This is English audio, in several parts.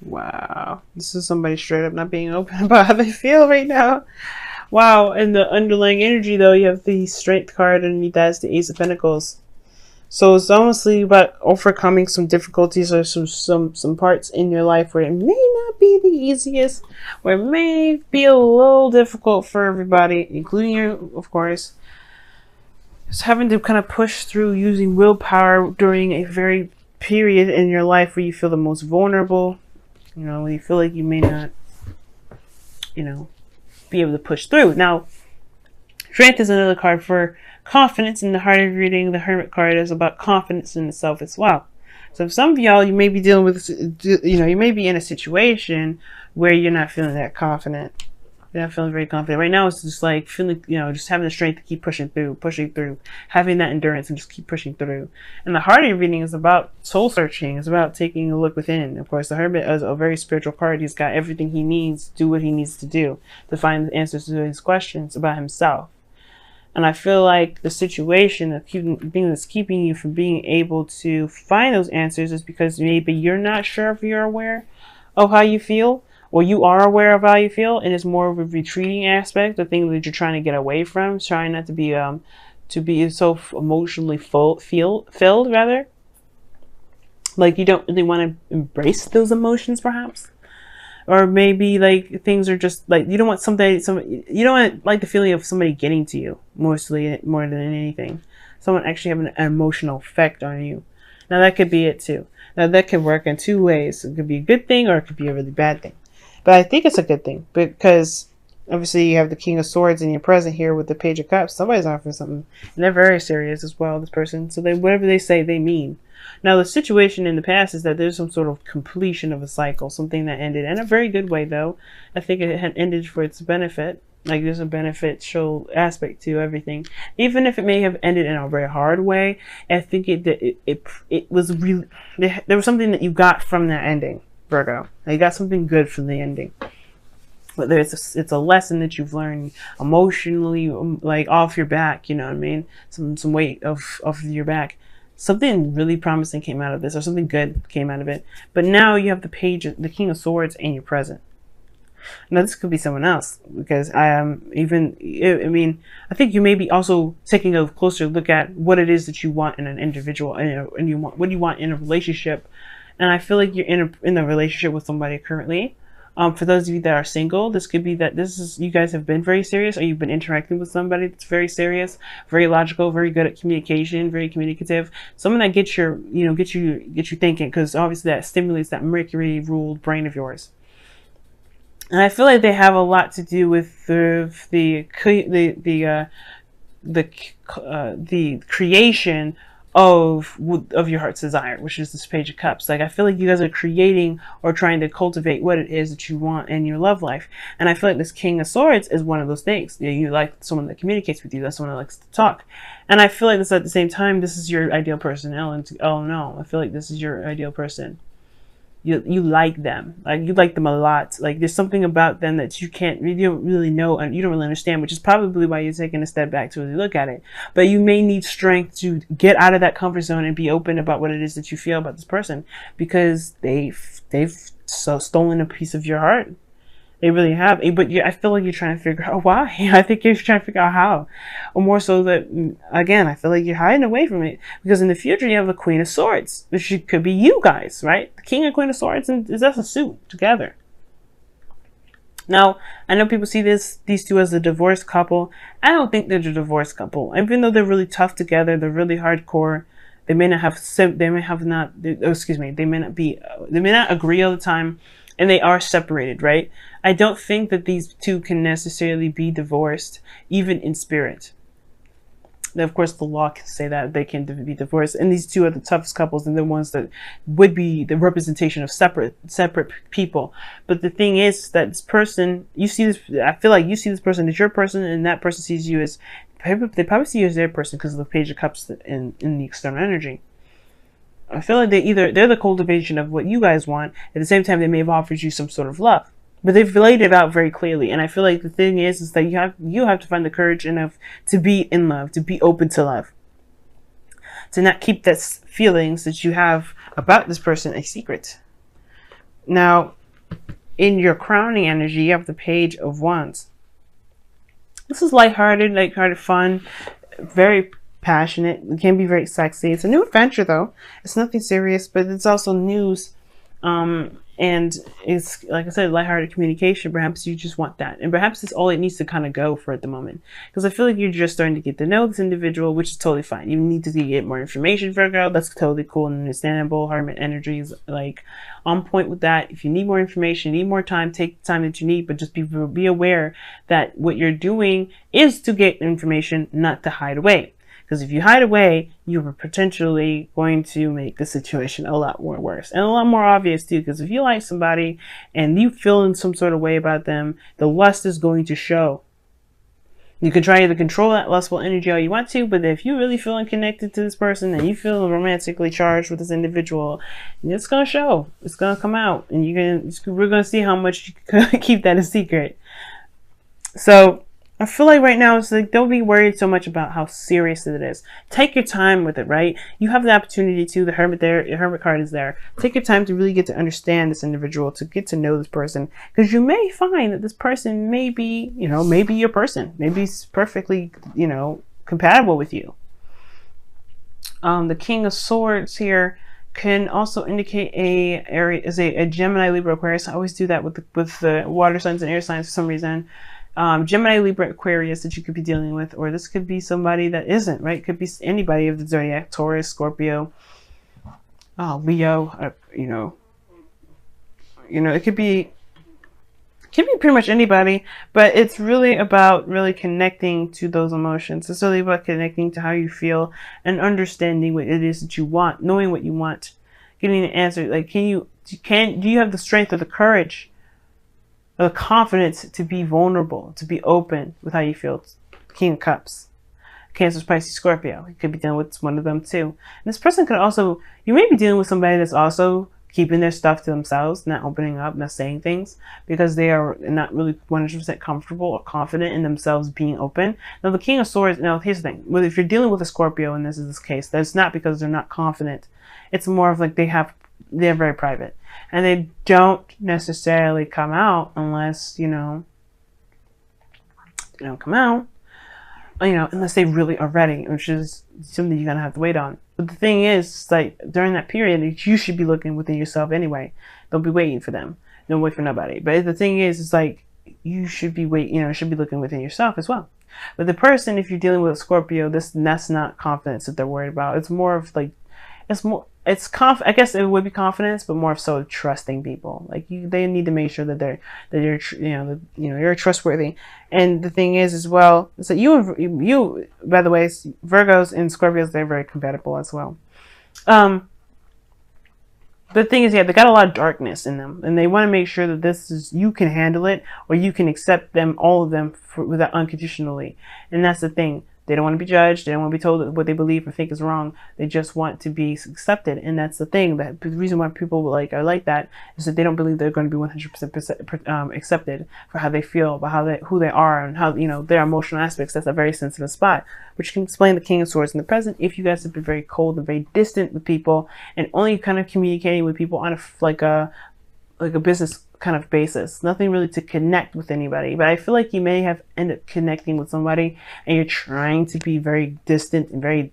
Wow. This is somebody straight up not being open about how they feel right now. Wow. And the underlying energy, though, you have the Strength card underneath that is the Ace of Pentacles. So it's honestly about overcoming some difficulties or some parts in your life where it may not be the easiest, where it may be a little difficult for everybody, including you, of course. Just having to kind of push through using willpower during a very period in your life where you feel the most vulnerable, you know, when you feel like you may not, you know, be able to push through. Now, Strength is another card for confidence. In the heart of reading, the Hermit card is about confidence in itself as well. So some of y'all, you may be dealing with, you know, you may be in a situation where you're not feeling that confident. You're not feeling very confident. Right now, it's just like feeling, you know, just having the strength to keep pushing through, having that endurance and just keep pushing through. And the heart of your reading is about soul searching. It's about taking a look within. Of course, the Hermit is a very spiritual card. He's got everything he needs to do what he needs to do to find the answers to his questions about himself. And I feel like the situation, the thing that's keeping you from being able to find those answers is because maybe you're not sure if you're aware of how you feel, or you are aware of how you feel, and it's more of a retreating aspect, the thing that you're trying to get away from, trying not to be so emotionally filled rather. Like you don't really want to embrace those emotions, perhaps. Or maybe like things are just like you don't want you don't want like the feeling of somebody getting to you more than anything. Someone actually having an emotional effect on you. Now that could be it too. Now that could work in two ways. It could be a good thing or it could be a really bad thing. But I think it's a good thing because obviously you have the King of Swords in your present here with the Page of Cups. Somebody's offering something, and they're very serious as well. This person, so whatever they say, they mean. Now, the situation in the past is that there's some sort of completion of a cycle, something that ended in a very good way, though. I think it had ended for its benefit. Like, there's a beneficial aspect to everything. Even if it may have ended in a very hard way, I think it was really... There was something that you got from that ending, Virgo. You got something good from the ending. Whether it's a lesson that you've learned emotionally, like, off your back, you know what I mean? Some weight off your back. Something really promising came out of this, or something good came out of it. But now you have the King of Swords in your present. Now this could be someone else, because I mean, I think you may be also taking a closer look at what it is that you want in an individual, and what you want in a relationship. And I feel like you're in a relationship with somebody currently. For those of you that are single, this could be that you guys have been very serious, or you've been interacting with somebody that's very serious, very logical, very good at communication, very communicative. Someone that gets you thinking, because obviously that stimulates that Mercury ruled brain of yours. And I feel like they have a lot to do with the creation of your heart's desire, which is this Page of Cups. Like, I feel like you guys are creating or trying to cultivate what it is that you want in your love life. And I feel like this King of Swords is one of those things. You like someone that communicates with you. That's someone that likes to talk. And I feel like this at the same time, this is your ideal person. Oh no, I feel like this is your ideal person. You like them, like you like them a lot. Like there's something about them that you don't really know and you don't really understand, which is probably why you're taking a step back to really look at it. But you may need strength to get out of that comfort zone and be open about what it is that you feel about this person, because they've stolen a piece of your heart. They really have. But I feel like you're trying to figure out why. I think you're trying to figure out how. Or more so that, again, I feel like you're hiding away from it. Because in the future, you have the Queen of Swords, which could be you guys, right? The King and Queen of Swords, and that's a suit together. Now, I know people see these two as a divorced couple. I don't think they're a divorced couple. Even though they're really tough together, they're really hardcore. They may not agree all the time. And they are separated, right? I don't think that these two can necessarily be divorced, even in spirit. Now, of course, the law can say that they can be divorced. And these two are the toughest couples and the ones that would be the representation of separate people. But the thing is that this person, I feel like you see this person as your person, and that person sees you as, they probably see you as their person because of the Page of Cups in the external energy. I feel like they're the cultivation of what you guys want. At the same time, they may have offered you some sort of love, but they've laid it out very clearly. And I feel like the thing is that you have to find the courage enough to be in love, to be open to love, to not keep that feelings that you have about this person a secret. Now, in your crowning energy, you have the Page of Wands. This is lighthearted fun, very passionate. It can be very sexy. It's a new adventure though. It's nothing serious, but it's also news. And it's, like I said, lighthearted communication. Perhaps you just want that, and perhaps it's all it needs to kind of go for at the moment, because I feel like you're just starting to get to know this individual, which is totally fine. You need to get more information, Virgo. That's totally cool and understandable. Hermit energy is like on point with that. If you need more information, you need more time, take the time that you need, but just be aware that what you're doing is to get information, not to hide away. Because if you hide away, you are potentially going to make the situation a lot more worse and a lot more obvious too. Because if you like somebody and you feel in some sort of way about them, the lust is going to show. You can try to control that lustful energy all you want to, but if you're really feeling connected to this person and you feel romantically charged with this individual, it's going to show. It's going to come out, and we're going to see how much you can keep that a secret. So I feel like right now it's like, don't be worried so much about how serious it is. Take your time with it, right? You have the opportunity to. The Hermit there, your Hermit card is there. Take your time to really get to understand this individual, to get to know this person, because you may find that this person may be, maybe your person. Maybe it's perfectly, compatible with you. The King of Swords here can also indicate a Gemini, Libra, Aquarius. I always do that with the water signs and air signs for some reason. Gemini, Libra, Aquarius that you could be dealing with, or this could be somebody that isn't, right? Could be anybody of the zodiac: Taurus, Scorpio, Leo. It could be pretty much anybody, but it's really about connecting to those emotions. It's really about connecting to how you feel and understanding what it is that you want, knowing what you want, getting an answer. Like, do you have the strength or the courage, the confidence to be vulnerable, to be open with how you feel? King of Cups, Cancer, Pisces, Scorpio. You could be dealing with one of them too. And this person could also, you may be dealing with somebody that's also keeping their stuff to themselves, not opening up, not saying things, because they are not really 100% comfortable or confident in themselves being open. Now, the King of Swords, here's the thing. If you're dealing with a Scorpio, and this is this case, that's not because they're not confident. It's more of like they're very private. And they don't necessarily come out unless, they don't come out, unless they really are ready, which is something you're going to have to wait on. But the thing is, like, during that period, you should be looking within yourself anyway. Don't be waiting for them. Don't wait for nobody. But the thing is, it's like, you should be should be looking within yourself as well. But the person, if you're dealing with a Scorpio, that's not confidence that they're worried about. It's more of like, I guess it would be confidence, but more of so trusting people. Like they need to make sure that you're trustworthy. And the thing is as well, is that you by the way, Virgos and Scorpios, they're very compatible as well. The thing is, they got a lot of darkness in them, and they want to make sure that you can handle it, or you can accept them, all of them, without unconditionally. And that's the thing. They don't want to be judged. They don't want to be told that what they believe or think is wrong. They just want to be accepted. And that's the thing. That the reason why people are like that is that they don't believe they're going to be 100% accepted for how they feel, about who they are, and how, their emotional aspects. That's a very sensitive spot, which can explain the King of Swords in the present. If you guys have been very cold and very distant with people, and only kind of communicating with people on a business kind of basis, nothing really to connect with anybody. But I feel like you may have ended up connecting with somebody, and you're trying to be very distant and very,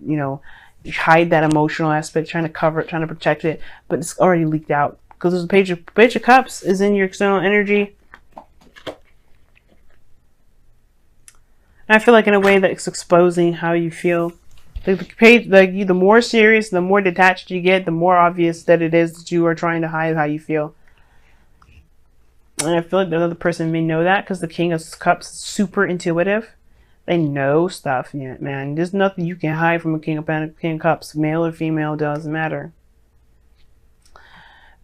hide that emotional aspect, trying to cover it, trying to protect it, but it's already leaked out because there's a Page of Cups is in your external energy. And I feel like in a way that it's exposing how you feel. The more serious, the more detached you get, the more obvious that it is that you are trying to hide how you feel. And I feel like the other person may know that, because the King of Cups is super intuitive. They know stuff, man. There's nothing you can hide from a King of Cups. Male or female, doesn't matter.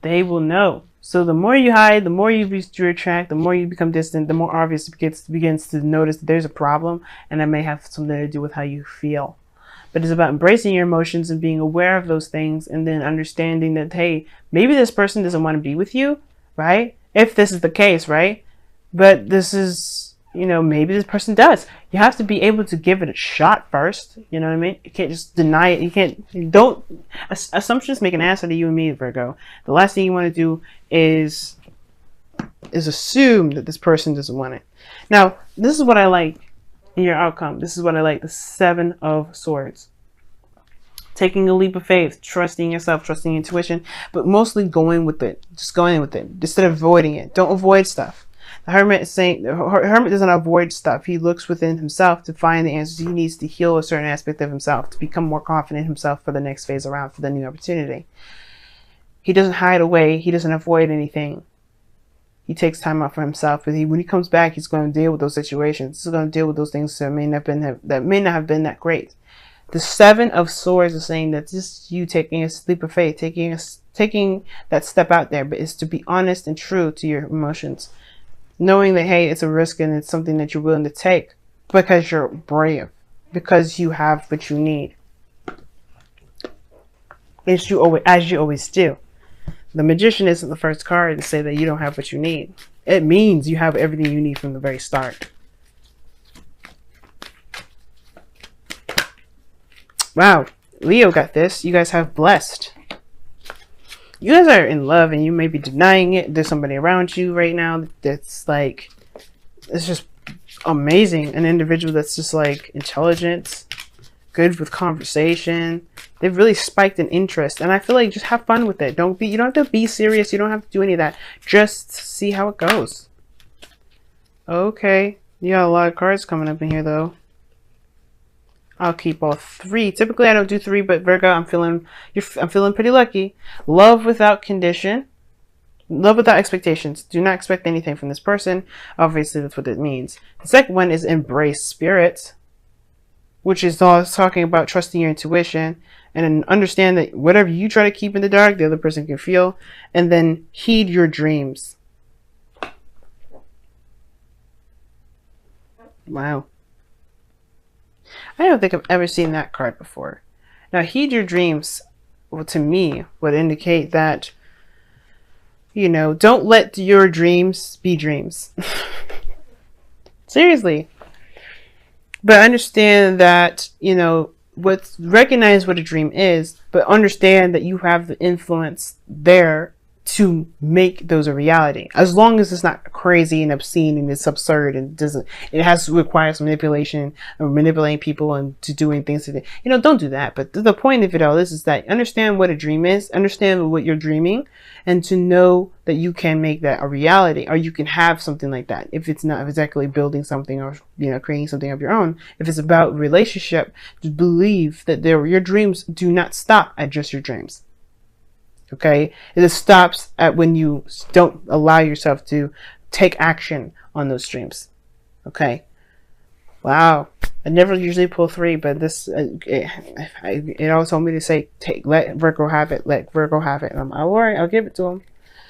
They will know. So the more you hide, the more you retract, the more you become distant, the more obvious it begins to notice that there's a problem, and that may have something to do with how you feel. But it's about embracing your emotions and being aware of those things, and then understanding that, hey, maybe this person doesn't want to be with you, right? If this is the case, right? But this is, maybe this person does. You have to be able to give it a shot first. You know what I mean? You can't just deny it. Assumptions make an ass out of you and me, Virgo. The last thing you want to do is is assumed that this person doesn't want it. Now, this is what I like in your outcome. This is what I like. The 7 of Swords. Taking a leap of faith, trusting yourself, trusting intuition, but mostly going with it. Just going with it instead of avoiding it. Don't avoid stuff. The Hermit is saying, the Hermit doesn't avoid stuff. He looks within himself to find the answers. He needs to heal a certain aspect of himself, to become more confident in himself for the next phase around, for the new opportunity. He doesn't hide away. He doesn't avoid anything. He takes time out for himself. But when he comes back, he's going to deal with those situations. He's going to deal with those things that may not have been that great. The 7 of Swords is saying that just you taking a leap of faith, taking that step out there, but it's to be honest and true to your emotions. Knowing that, hey, it's a risk and it's something that you're willing to take because you're brave, because you have what you need. As you always do. The Magician isn't the first card to say that you don't have what you need. It means you have everything you need from the very start. Wow, Leo got this. You guys have blessed. You guys are in love and you may be denying it. There's somebody around you right now that's like, it's just amazing. An individual that's just like intelligent, good with conversation. They've really spiked in interest. And I feel like just have fun with it. You don't have to be serious. You don't have to do any of that. Just see how it goes. Okay. You got a lot of cards coming up in here though. I'll keep all 3. Typically, I don't do 3, but Virgo, I'm feeling pretty lucky. Love without condition. Love without expectations. Do not expect anything from this person. Obviously, that's what it means. The second one is embrace spirit, which is all talking about trusting your intuition and understand that whatever you try to keep in the dark, the other person can feel. And then heed your dreams. Wow. I don't think I've ever seen that card before. Now, heed your dreams, well, to me, would indicate that, you know, don't let your dreams be dreams. Seriously. But understand that, you know, recognize what a dream is, but understand that you have the influence there to make those a reality, as long as it's not crazy and obscene and it's absurd and requires manipulation or manipulating people and to doing things to, you know, don't do that. But the point of it all is that understand what a dream is, understand what you're dreaming, and to know that you can make that a reality, or you can have something like that. If it's not exactly building something or, you know, creating something of your own, if it's about relationship, just believe that your dreams do not stop at just your dreams. Okay, it just stops at when you don't allow yourself to take action on those dreams. Okay, wow. I never usually pull 3, but this it always told me to say let Virgo have it, let Virgo have it. And I'm all right. I'll give it to him.